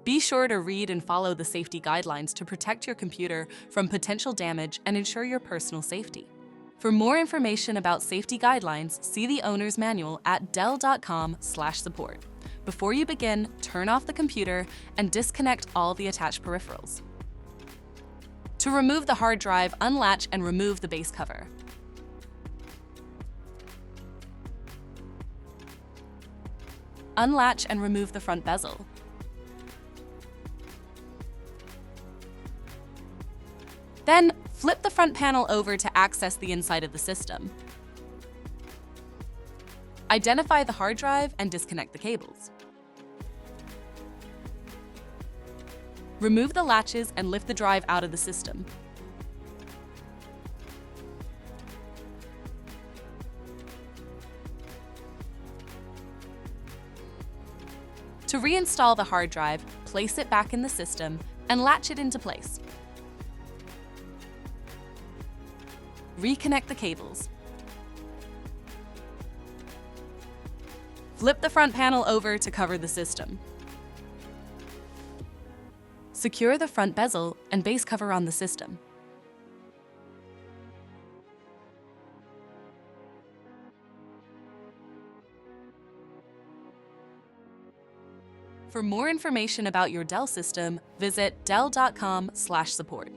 Be sure to read and follow the safety guidelines to protect your computer from potential damage and ensure your personal safety. For more information about safety guidelines, see the owner's manual at dell.com/support. Before you begin, turn off the computer and disconnect all the attached peripherals. To remove the hard drive, unlatch and remove the base cover. Unlatch and remove the front bezel. Then, flip the front panel over to access the inside of the system. Identify the hard drive and disconnect the cables. Remove the latches and lift the drive out of the system. To reinstall the hard drive, place it back in the system and latch it into place. Reconnect the cables. Flip the front panel over to cover the system. Secure the front bezel and base cover on the system. For more information about your Dell system, visit dell.com/support.